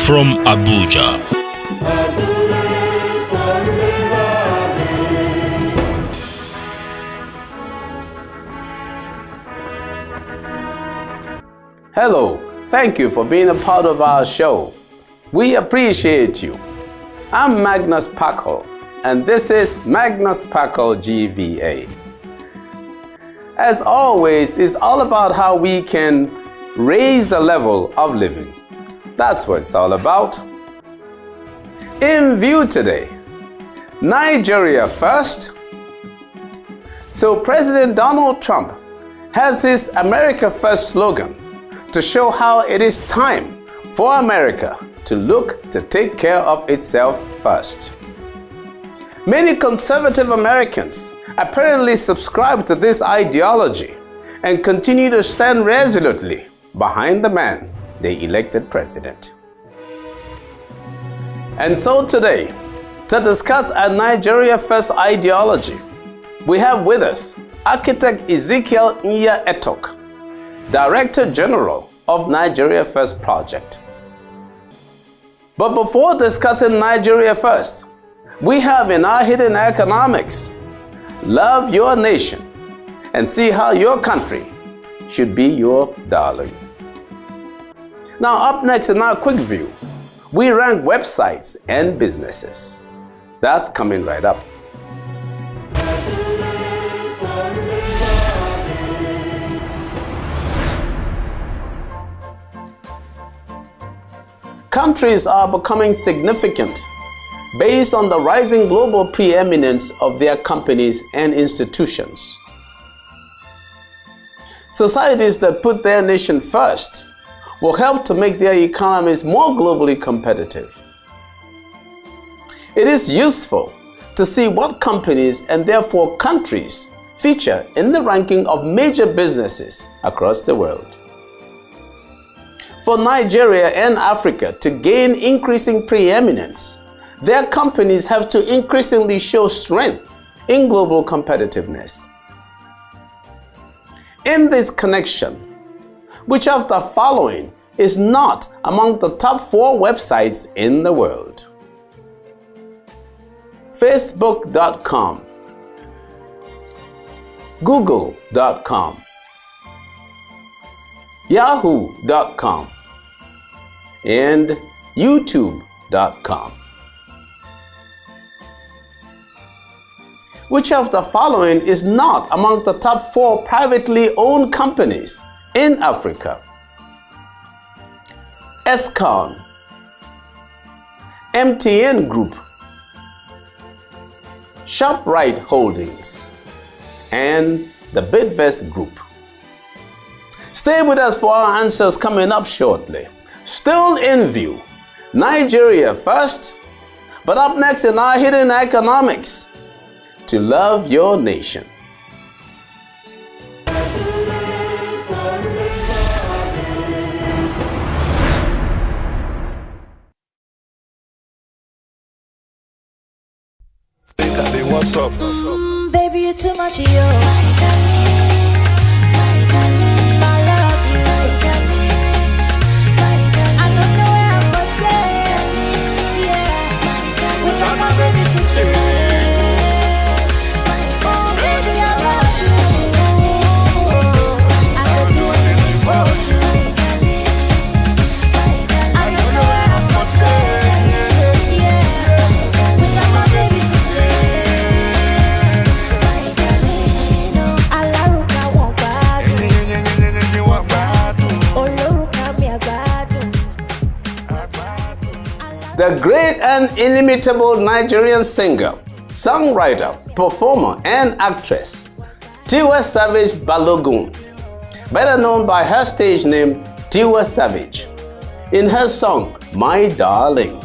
from Abuja. Hello, thank you for being a part of our show. We appreciate you. I'm Magnus Kpakol, and this is Magnus Kpakol GVA. As always, it's all about how we can raise the level of living. That's what it's all about. In view today, Nigeria first. So President Donald Trump has his America First slogan to show how it is time for America to look to take care of itself first. Many conservative Americans apparently subscribe to this ideology and continue to stand resolutely behind the man they elected president. And so today, to discuss our Nigeria First ideology, we have with us Architect Ezekiel Nya Etok, Director General of Nigeria First Project. But before discussing Nigeria First, we have in our hidden economics, love your nation and see how your country should be your darling. Now up next in our quick view, we rank websites and businesses. That's coming right up. Countries are becoming significant based on the rising global preeminence of their companies and institutions. Societies that put their nation first will help to make their economies more globally competitive. It is useful to see what companies and therefore countries feature in the ranking of major businesses across the world. For Nigeria and Africa to gain increasing preeminence, their companies have to increasingly show strength in global competitiveness. In this connection, which of the following is not among the top 4 websites in the world? Facebook.com, Google.com, Yahoo.com, and YouTube.com. Which of the following is not among the top 4 privately owned companies in Africa? Escon, MTN Group, ShopRite Holdings, and the Bidvest Group. Stay with us for our answers coming up shortly. Still in view, Nigeria first, but up next in our hidden economics, to love your nation. What's up? Baby, you're too much, yo. The great and inimitable Nigerian singer, songwriter, performer, and actress, Tiwa Savage Balogun, better known by her stage name Tiwa Savage, in her song, My Darling.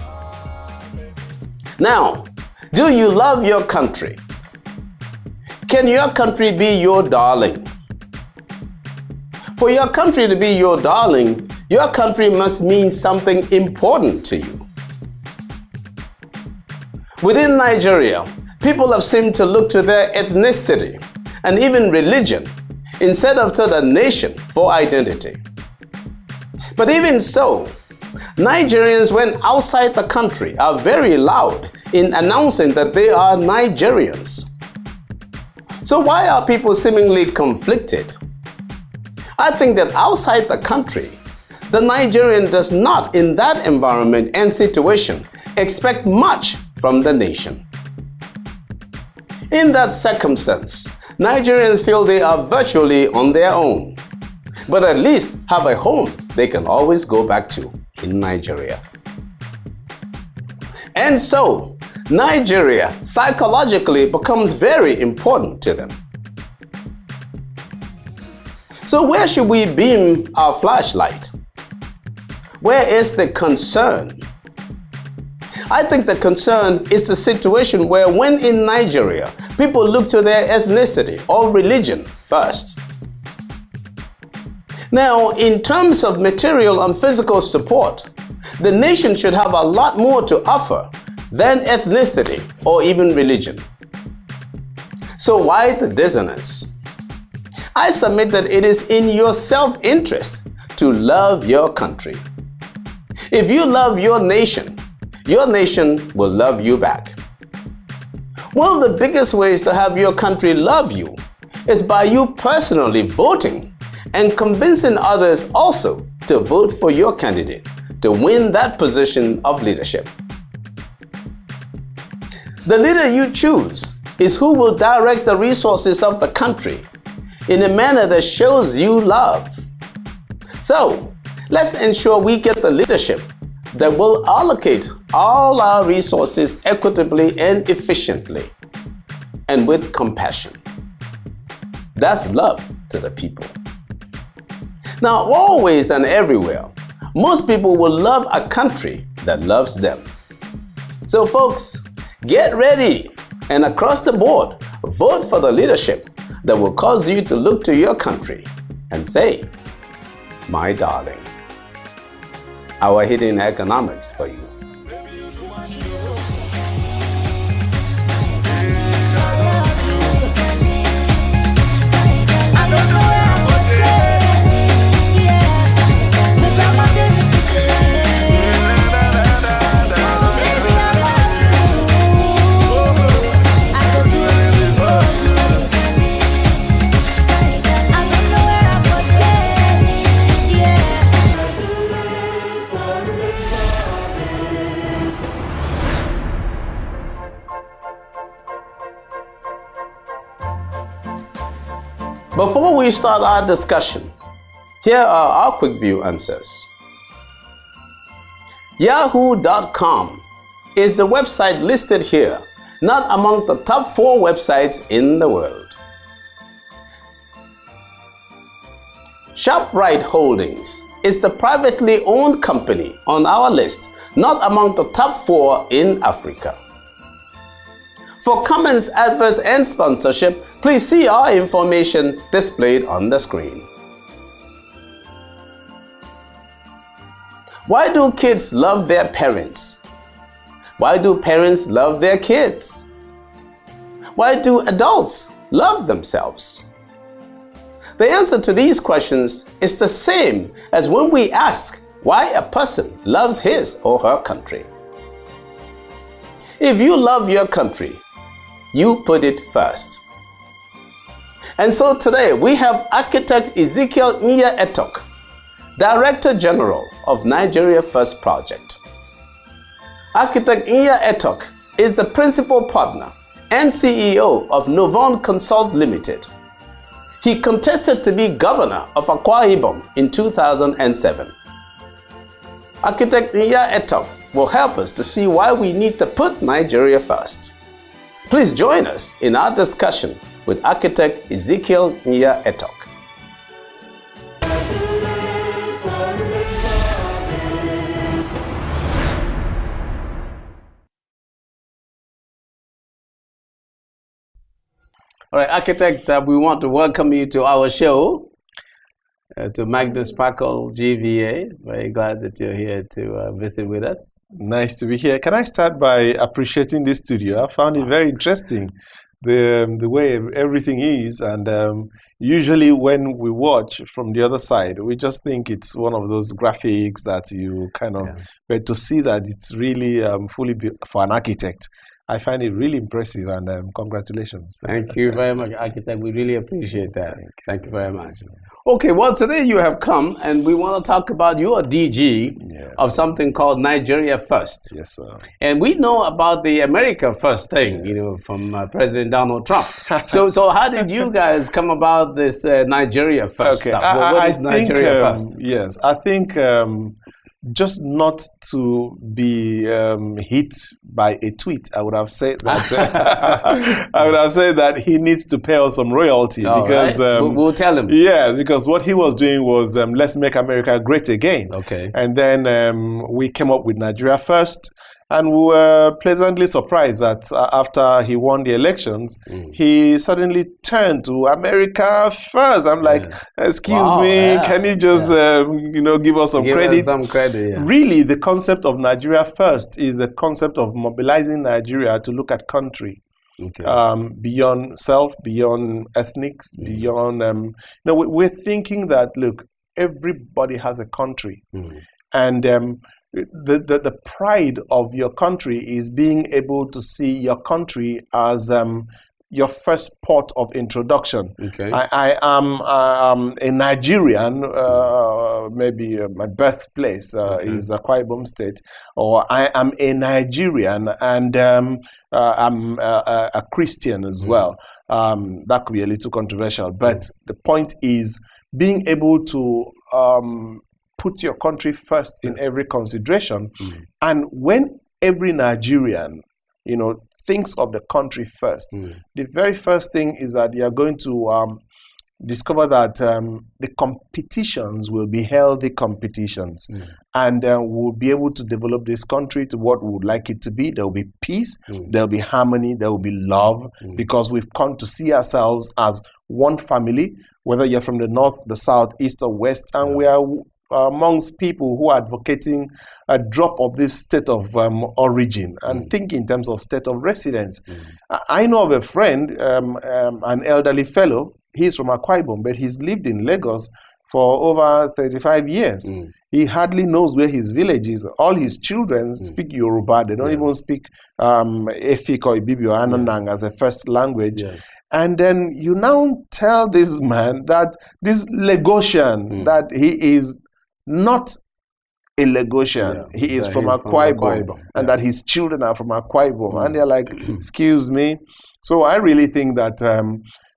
Now, do you love your country? Can your country be your darling? For your country to be your darling, your country must mean something important to you. Within Nigeria, people have seemed to look to their ethnicity and even religion instead of to the nation for identity. But even so, Nigerians, when outside the country, are very loud in announcing that they are Nigerians. So why are people seemingly conflicted? I think that outside the country, the Nigerian does not, in that environment and situation, expect much from the nation. In that circumstance, Nigerians feel they are virtually on their own, but at least have a home they can always go back to in Nigeria. And so, Nigeria psychologically becomes very important to them. So where should we beam our flashlight? Where is the concern? I think the concern is the situation where when in Nigeria, people look to their ethnicity or religion first. Now, in terms of material and physical support, the nation should have a lot more to offer than ethnicity or even religion. So why the dissonance? I submit that it is in your self-interest to love your country. If you love your nation will love you back. One of the biggest ways to have your country love you is by you personally voting and convincing others also to vote for your candidate to win that position of leadership. The leader you choose is who will direct the resources of the country in a manner that shows you love. So, let's ensure we get the leadership that will allocate all our resources equitably and efficiently, and with compassion. That's love to the people. Now, always and everywhere, most people will love a country that loves them. So folks, get ready and across the board, vote for the leadership that will cause you to look to your country and say, my darling. Our hidden economics for you. Before we start our discussion, here are our quick view answers. Yahoo.com is the website listed here, not among the top 4 websites in the world. ShopRite Holdings is the privately owned company on our list, not among the top 4 in Africa. For comments, adverts, and sponsorship, please see our information displayed on the screen. Why do kids love their parents? Why do parents love their kids? Why do adults love themselves? The answer to these questions is the same as when we ask why a person loves his or her country. If you love your country, you put it first. And so today we have architect Ezekiel Etok, Director General of Nigeria First Project. Architect Etok is the principal partner and CEO of Novon Consult Limited. He contested to be governor of Akwa Ibom in 2007. Architect Etok will help us to see why we need to put Nigeria first. Please join us in our discussion with architect Ezekiel Etok. All right, architect, we want to welcome you to our show, to Magnus Kpakol, GVA. Very glad that you're here to visit with us. Nice to be here. Can I start by appreciating this studio? I found it very interesting. the way everything is, and usually when we watch from the other side, we just think it's one of those graphics that you kind of, but to see that it's really fully built for an architect, I find it really impressive, and congratulations. Thank you very much, architect. We really appreciate that. Thank you very much. Okay, well, today you have come and we want to talk about your DG of something called Nigeria First. Yes, sir. And we know about the America First thing, from President Donald Trump. So how did you guys come about this Nigeria First stuff? What is Nigeria First? Yes, I think just not to be hit by a tweet, I would have said that. I would have said that he needs to pay us some royalty because we'll tell him. Yeah, because what he was doing was let's make America great again. Okay. And then we came up with Nigeria First. And we were pleasantly surprised that after he won the elections, he suddenly turned to America First. I'm like, excuse me, can you just, give us some credit? Us some credit, yeah. Really, the concept of Nigeria First is a concept of mobilizing Nigeria to look at country. Okay. Beyond self, beyond ethnics, beyond... we're thinking that, look, everybody has a country. And... The pride of your country is being able to see your country as your first port of introduction. Okay. I am a Nigerian, maybe my birthplace is Akwa Ibom State, or I am a Nigerian and I'm a Christian as well. That could be a little controversial, but the point is being able to put your country first in every consideration. And when every Nigerian, thinks of the country first, the very first thing is that you are going to discover that the competitions will be healthy competitions. And we'll be able to develop this country to what we would like it to be. There will be peace, there will be harmony, there will be love, because we've come to see ourselves as one family, whether you're from the north, the south, east, or west, and we are amongst people who are advocating a drop of this state of origin and think in terms of state of residence. I know of a friend, an elderly fellow. He's from Akwa Ibom, but he's lived in Lagos for over 35 years. He hardly knows where his village is. All his children speak Yoruba. They don't even speak Efik or Ibibi or Ananang as a first language. And then you now tell this man that this Lagosian, that he is not a Lagosian. He is from Akwa Ibom, and that his children are from Akwa Ibom. And they're like, excuse me. So I really think that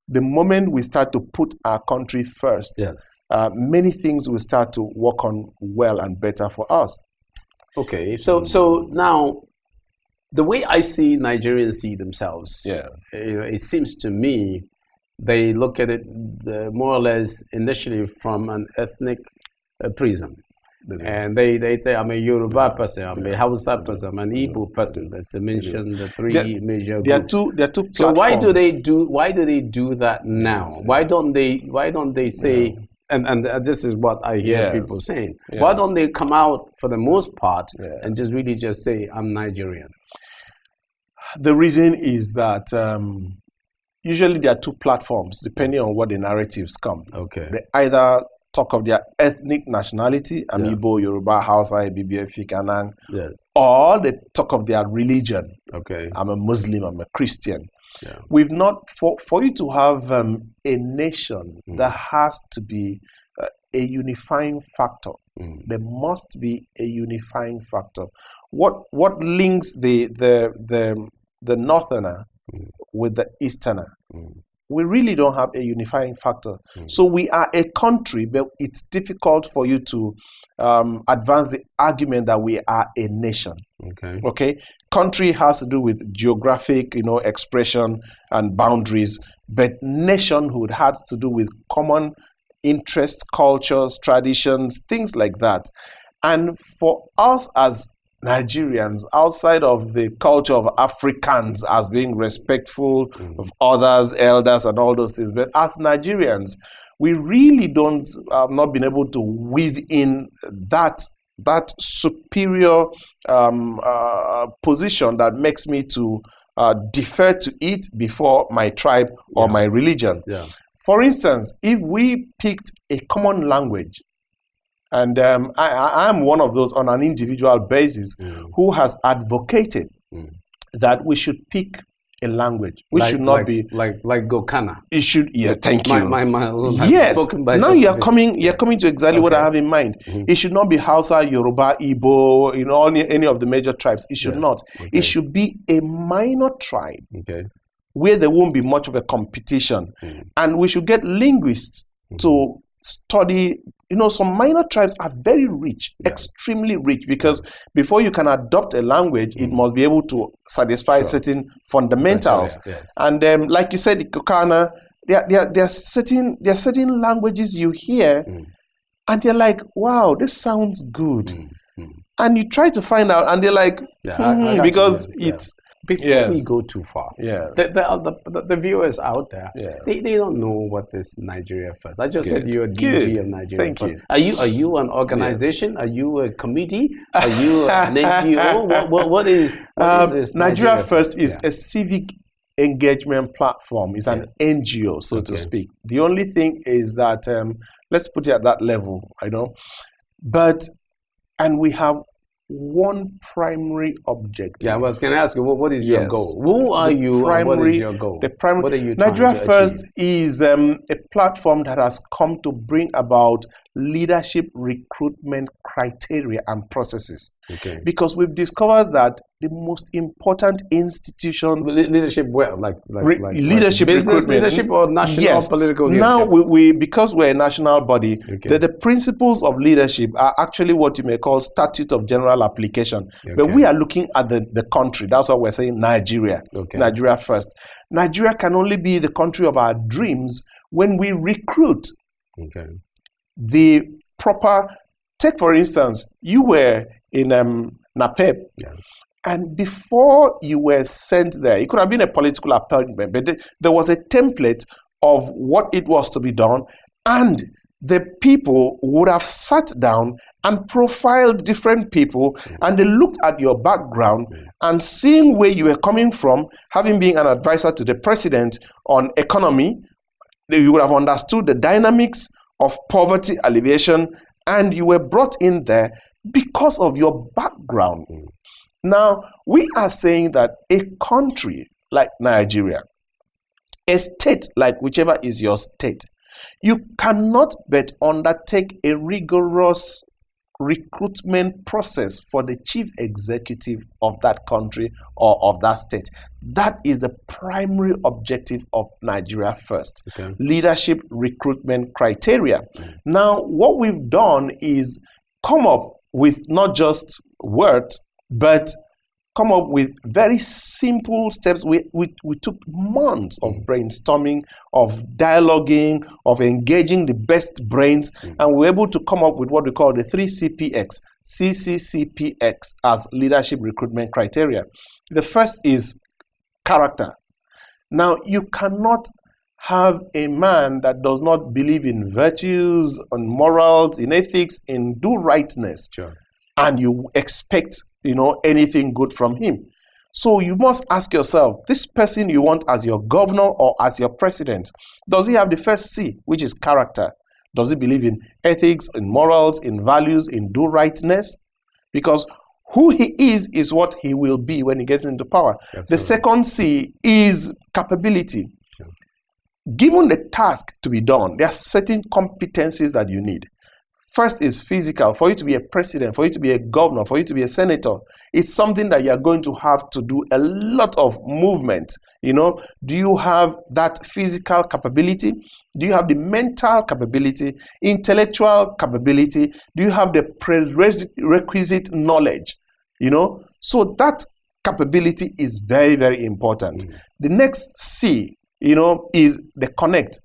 the moment we start to put our country first, many things will start to work on well and better for us. Okay, so now, the way I see Nigerians see themselves, it seems to me they look at it more or less initially from an ethnic prism. And they say, I'm a Yoruba person, I'm a Hausa person, I'm an Igbo person, to mention the three major groups. There are two platforms. So why do they do that now? Why don't they say, and this is what I hear people saying, why don't they come out for the most part and just really just say, I'm Nigerian? The reason is that usually there are two platforms depending on what the narratives come. Okay. They either talk of their ethnic nationality, I'm Igbo, Yoruba, Hausa, Ibibi, Efik, Anang, or they talk of their religion. Okay. I'm a Muslim, I'm a Christian. We've not, for you to have a nation, there has to be a unifying factor. There must be a unifying factor. What links the northerner with the easterner? We really don't have a unifying factor. So we are a country, but it's difficult for you to advance the argument that we are a nation. Okay. Country has to do with geographic, expression and boundaries, but nationhood has to do with common interests, cultures, traditions, things like that. And for us as Nigerians, outside of the culture of Africans as being respectful of others, elders, and all those things, but as Nigerians, we really don't not been able to weave in that superior position that makes me to defer to it before my tribe or my religion. Yeah. For instance, if we picked a common language, and I am one of those on an individual basis who has advocated that we should pick a language. We should not be like Gokana. It should, thank you. My yes. Now you're coming to exactly what I have in mind. It should not be Hausa, Yoruba, Igbo, any of the major tribes. It should not. It should be a minor tribe. Where there won't be much of a competition. And we should get linguists to study. Some minor tribes are very rich, extremely rich, because before you can adopt a language, it must be able to satisfy certain fundamentals. And like you said, the Kokana, there are certain languages you hear, and you're like, wow, this sounds good. And you try to find out, and they're like, because it's... Before we go too far, the viewers out there, they don't know what is Nigeria First. I just said you're a DG of Nigeria First. Are you an organization? Are you a committee? Are you an NGO? What is this? Nigeria First is a civic engagement platform. It's an NGO, so to speak. The only thing is that, let's put it at that level, and we have one primary objective. Yeah, I was going to ask you, what is your goal? Who are you and what is your goal? What are you trying Nigeria to First achieve? is a platform that has come to bring about leadership recruitment criteria and processes. Because we've discovered that the most important institution... Leadership leadership business recruitment. Leadership or national political leadership? Now, because we're a national body, the principles of leadership are actually what you may call statute of general application. But we are looking at the country. That's why we're saying Nigeria. Nigeria First. Nigeria can only be the country of our dreams when we recruit the proper... Take, for instance, you were in NAPEP. And before you were sent there, it could have been a political appointment, but there was a template of what it was to be done, and the people would have sat down and profiled different people, and they looked at your background and seeing where you were coming from, having been an advisor to the president on economy, you would have understood the dynamics of poverty alleviation, and you were brought in there because of your background. Now, we are saying that a country like Nigeria, a state like whichever is your state, you cannot but undertake a rigorous recruitment process for the chief executive of that country or of that state. That is the primary objective of Nigeria First. Leadership recruitment criteria. Now, what we've done is come up with not just words, but come up with very simple steps. We took months of brainstorming, of dialoguing, of engaging the best brains, and we were able to come up with what we call the 3CPX, CCCPX as leadership recruitment criteria. The first is character. Now, you cannot have a man that does not believe in virtues, in morals, in ethics, in do-rightness, and you expect anything good from him. So you must ask yourself, this person you want as your governor or as your president, does he have the first C, which is character? Does he believe in ethics, in morals, in values, in do-rightness? Because who he is what he will be when he gets into power. The second C is capability. Given the task to be done, there are certain competencies that you need. First is physical. For you to be a president, for you to be a governor, for you to be a senator, it's something that you're going to have to do a lot of movement. Do you have that physical capability? Do you have the mental capability, intellectual capability? Do you have the prerequisite knowledge? So that capability is very, very important. The next C, is the connect.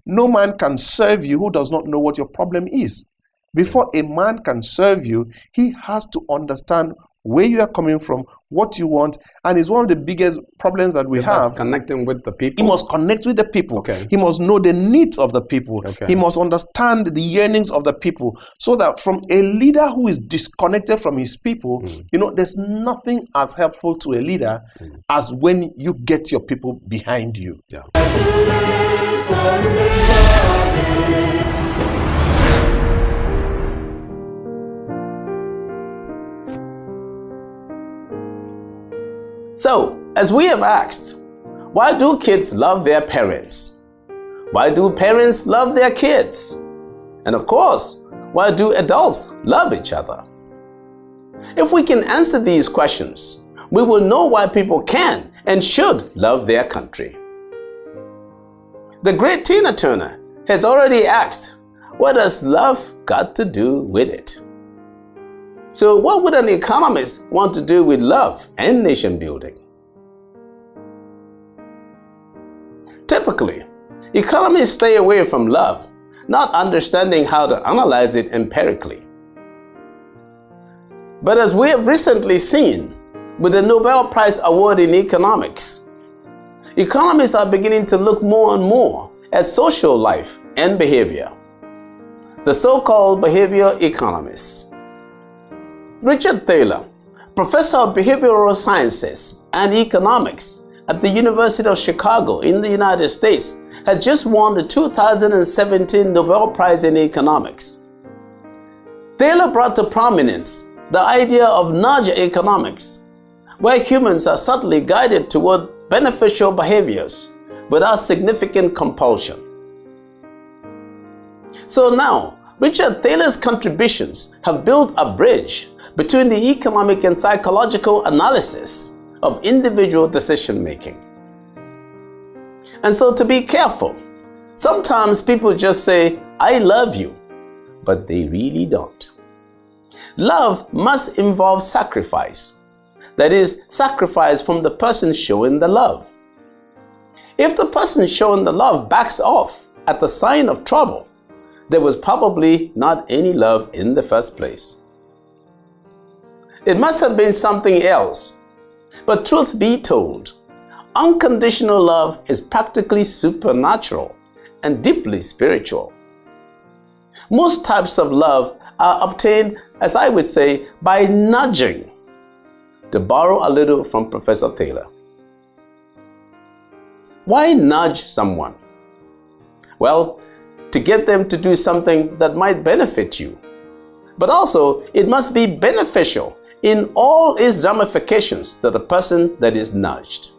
No man can serve you who does not know what your problem is. Before a man can serve you, he has to understand where you are coming from, what you want, and it's one of the biggest problems that we have. Connecting with the people. He must connect with the people. Okay. He must know the needs of the people. Okay. He must understand the yearnings of the people, so that from a leader who is disconnected from his people, there's nothing as helpful to a leader as when you get your people behind you. Yeah. So, as we have asked, why do kids love their parents? Why do parents love their kids? And of course, why do adults love each other? If we can answer these questions, we will know why people can and should love their country. The great Tina Turner has already asked, what does love got to do with it? So what would an economist want to do with love and nation building? Typically, economists stay away from love, not understanding how to analyze it empirically. But as we have recently seen with the Nobel Prize Award in economics, economists are beginning to look more and more at social life and behavior. The so-called behavioral economists. Richard Thaler, professor of behavioral sciences and economics at the University of Chicago in the United States, has just won the 2017 Nobel Prize in Economics. Thaler brought to prominence the idea of nudge economics, where humans are subtly guided toward beneficial behaviors without significant compulsion. So now, Richard Thaler's contributions have built a bridge between the economic and psychological analysis of individual decision making. And so to be careful, sometimes people just say, I love you, but they really don't. Love must involve sacrifice. That is, sacrifice from the person showing the love. If the person showing the love backs off at the sign of trouble, there was probably not any love in the first place. It must have been something else. But truth be told, unconditional love is practically supernatural and deeply spiritual. Most types of love are obtained, as I would say, by nudging, to borrow a little from Professor Thaler. Why nudge someone? Well, to get them to do something that might benefit you. But also, it must be beneficial in all its ramifications to the person that is nudged.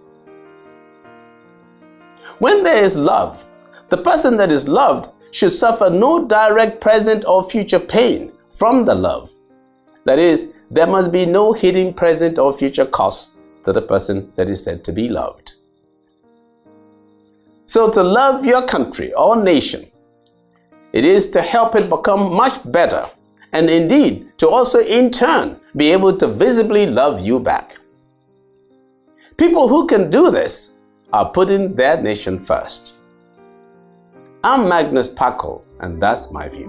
When there is love, the person that is loved should suffer no direct present or future pain from the love. That is, there must be no hidden present or future cost to the person that is said to be loved. So to love your country or nation, it is to help it become much better, and indeed to also in turn be able to visibly love you back. People who can do this are putting their nation first. I'm Magnus Kpakol, and that's my view.